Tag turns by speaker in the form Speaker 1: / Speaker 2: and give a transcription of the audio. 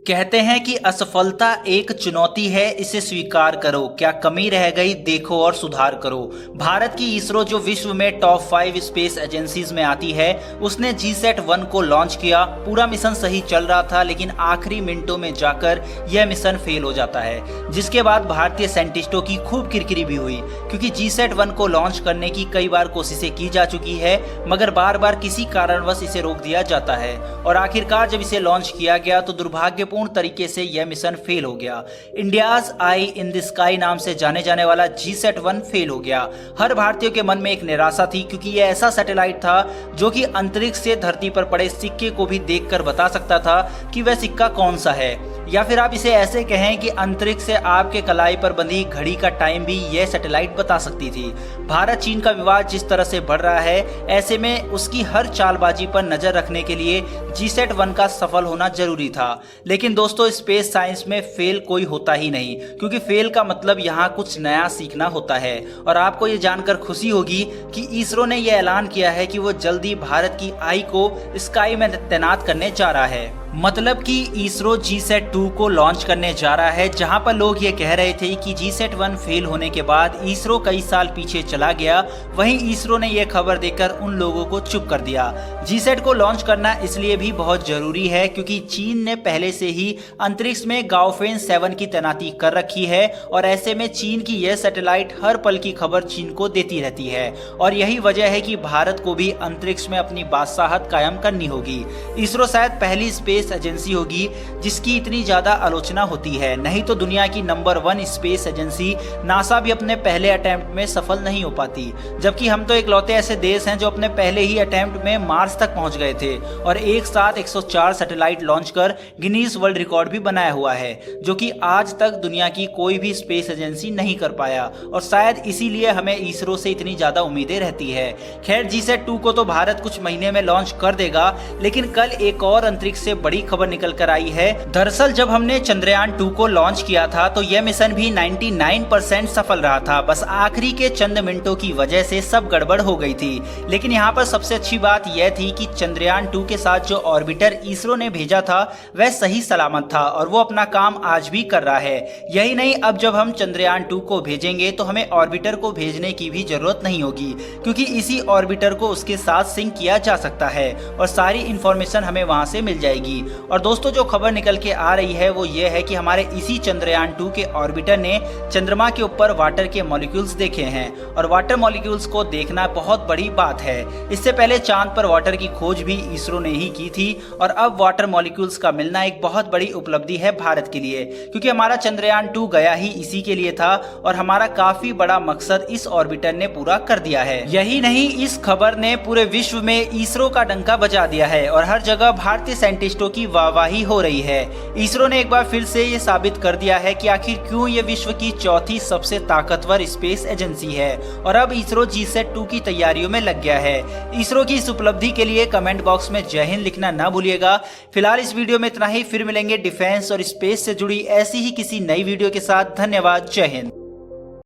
Speaker 1: कहते हैं कि असफलता एक चुनौती है, इसे स्वीकार करो। क्या कमी रह गई देखो और सुधार करो। भारत की इसरो जो विश्व में टॉप 5 स्पेस एजेंसीज में आती है, उसने GSAT-1 को लॉन्च किया। पूरा मिशन सही चल रहा था, लेकिन आखिरी मिनटों में जाकर यह मिशन फेल हो जाता है, जिसके बाद भारतीय साइंटिस्टों की खूब किरकिरी भी हुई, क्योंकि GSAT-1 को लॉन्च करने की कई बार कोशिशें की जा चुकी है, मगर बार बार किसी कारणवश इसे रोक दिया जाता है। और आखिरकार जब इसे लॉन्च किया गया तो दुर्भाग्यपूर्ण तरीके से यह मिशन फेल हो गया। India's I in the sky नाम से जाने जाने वाला GSAT-1 फेल हो गया। हर भारतीय के मन में एक निराशा थी, क्योंकि यह ऐसा सैटेलाइट था जो कि अंतरिक्ष से धरती पर पड़े सिक्के को भी देखकर बता सकता था कि वह सिक्का कौन सा है, या फिर आप इसे ऐसे कहें कि अंतरिक्ष से आपके कलाई पर बंधी घड़ी का टाइम भी यह सैटेलाइट बता सकती थी। भारत चीन का विवाद जिस तरह से बढ़ रहा है, ऐसे में उसकी हर चालबाजी पर नजर रखने के लिए GSAT-1 का सफल होना जरूरी था। लेकिन दोस्तों, स्पेस साइंस में फेल कोई होता ही नहीं, क्योंकि फेल का मतलब यहाँ कुछ नया सीखना होता है। और आपको ये जानकर खुशी होगी कि इसरो ने यह ऐलान किया है कि वो जल्दी भारत की आई को स्काई में तैनात करने जा रहा है। मतलब कि इसरो GSAT-2 को लॉन्च करने जा रहा है। जहां पर लोग ये कह रहे थे कि GSAT-1 फेल होने के बाद इसरो कई साल पीछे चला गया, वहीं इसरो ने यह खबर देकर उन लोगों को चुप कर दिया। GSAT को लॉन्च करना इसलिए भी बहुत जरूरी है क्योंकि चीन ने पहले से ही अंतरिक्ष में गाओफेन 7 की तैनाती कर रखी है, और ऐसे में चीन की यह सैटेलाइट हर पल की खबर चीन को देती रहती है। और यही वजह है कि भारत को भी अंतरिक्ष में अपनी बादशाहत कायम करनी होगी। इसरो शायद पहली स्पेस एजेंसी होगी जिसकी इतनी ज्यादा आलोचना होती है, नहीं तो दुनिया की नंबर 1 स्पेस एजेंसी नासा भी अपने पहले अटेम्प्ट में सफल नहीं हो पाती, जबकि हम तो इकलौते ऐसे देश हैं जो अपने पहले ही अटेम्प्ट में मार्स तक पहुंच गए थे और एक साथ 104 सैटेलाइट लॉन्च कर गिनीज वर्ल्ड रिकॉर्ड भी बनाया हुआ है, जो कि आज तक दुनिया की कोई भी स्पेस एजेंसी नहीं कर पाया। और शायद इसीलिए हमें इसरो से इतनी ज्यादा उम्मीदें रहती है। खैर, GSAT-2 को तो भारत कुछ महीने में लॉन्च कर देगा, लेकिन कल एक और अंतरिक्ष से बड़ी खबर निकल कर आई है। दरअसल जब हमने चंद्रयान-2 को लॉन्च किया था तो यह मिशन भी 99% सफल रहा था, बस आखिरी के चंद मिनटों की वजह से सब गड़बड़ हो गई थी। लेकिन यहाँ पर सबसे अच्छी बात यह थी कि चंद्रयान-2 के साथ जो ऑर्बिटर इसरो ने भेजा था वह सही सलामत था और वो अपना काम आज भी कर रहा है। यही नहीं, अब जब हम चंद्रयान-2 को भेजेंगे तो हमें ऑर्बिटर को भेजने की भी जरूरत नहीं होगी, क्योंकि इसी ऑर्बिटर को उसके साथ सिंक किया जा सकता है और सारी इंफॉर्मेशन हमें वहां से मिल जाएगी। और दोस्तों, जो खबर निकल के आ रही है वो ये है कि हमारे इसी चंद्रयान-2 के ऑर्बिटर ने चंद्रमा के ऊपर वाटर के मॉलिक्यूल्स देखे हैं, और वाटर मॉलिक्यूल्स को देखना बहुत बड़ी बात है। इससे पहले चांद पर वाटर की खोज भी इसरो ने ही की थी, और अब वाटर मॉलिक्यूल्स का मिलना एक बहुत बड़ी उपलब्धि है भारत के लिए, क्योंकि हमारा चंद्रयान-2 गया ही इसी के लिए था और हमारा काफी बड़ा मकसद इस ऑर्बिटर ने पूरा कर दिया है। यही नहीं, इस खबर ने पूरे विश्व में इसरो का डंका बजा दिया है और हर जगह भारतीय साइंटिस्टों की वाहवाही हो रही है। इसरो ने एक बार फिर से ये साबित कर दिया है कि आखिर क्यों ये विश्व की चौथी सबसे ताकतवर स्पेस एजेंसी है, और अब इसरो GSAT-2 की तैयारियों में लग गया है। इसरो की इस उपलब्धि के लिए कमेंट बॉक्स में जय हिंद लिखना ना भूलिएगा। फिलहाल इस वीडियो में इतना ही, फिर मिलेंगे डिफेंस और स्पेस से जुड़ी ऐसी ही किसी नई वीडियो के साथ। धन्यवाद, जय हिंद।